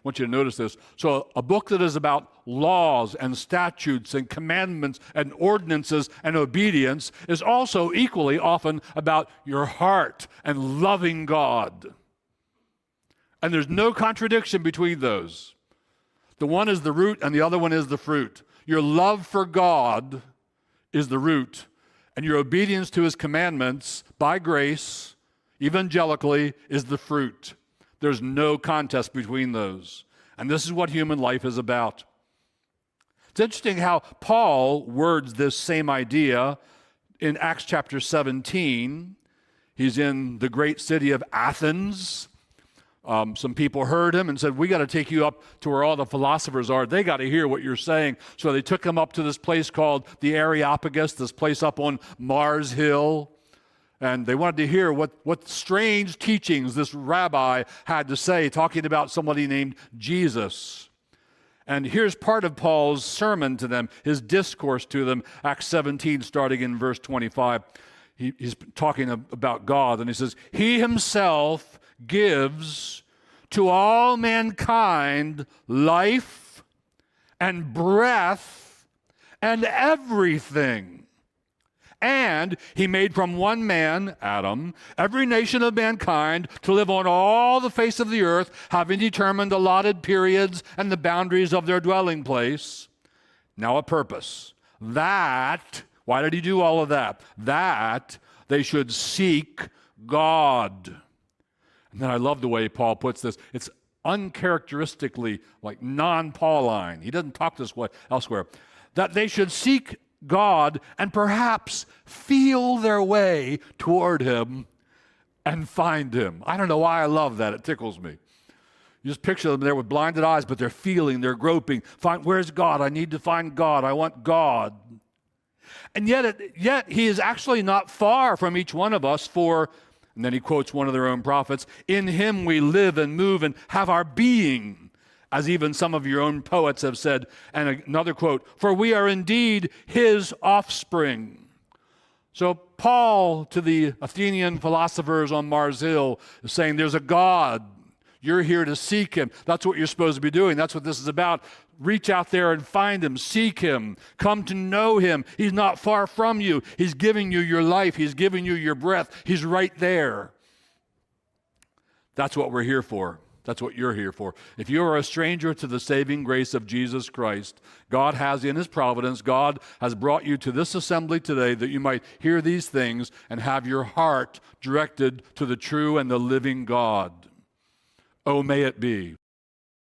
want you to notice this. So a book that is about laws and statutes and commandments and ordinances and obedience is also equally often about your heart and loving God. And there's no contradiction between those. The one is the root and the other one is the fruit. Your love for God is the root, and your obedience to his commandments by grace, evangelically, is the fruit. There's no contest between those. And this is what human life is about. It's interesting how Paul words this same idea in Acts chapter 17. He's in the great city of Athens. Some people heard him and said, we got to take you up to where all the philosophers are. They got to hear what you're saying. So they took him up to this place called the Areopagus, this place up on Mars Hill. And they wanted to hear what strange teachings this rabbi had to say, talking about somebody named Jesus. And here's part of Paul's sermon to them, his discourse to them, Acts 17, starting in verse 25. He's talking about God, and he says, he himself gives to all mankind life and breath and everything. And he made from one man, Adam, every nation of mankind to live on all the face of the earth, having determined allotted periods and the boundaries of their dwelling place. Now a purpose. That, why did he do all of that? That they should seek God. And then I love the way Paul puts this. It's uncharacteristically like non-Pauline. He doesn't talk this way elsewhere. That they should seek God and perhaps feel their way toward him and find him. I don't know why I love that. It tickles me. You just picture them there with blinded eyes, but they're feeling, they're groping. Where's God? I need to find God. I want God. And yet he is actually not far from each one of us, for, and then he quotes one of their own prophets, in him we live and move and have our being, as even some of your own poets have said. And another quote, for we are indeed his offspring. So Paul, to the Athenian philosophers on Mars Hill, is saying there's a God. You're here to seek him. That's what you're supposed to be doing. That's what this is about. Reach out there and find him. Seek him. Come to know him. He's not far from you. He's giving you your life. He's giving you your breath. He's right there. That's what we're here for. That's what you're here for. If you are a stranger to the saving grace of Jesus Christ, God has, in his providence, God has brought you to this assembly today that you might hear these things and have your heart directed to the true and the living God. Oh, may it be.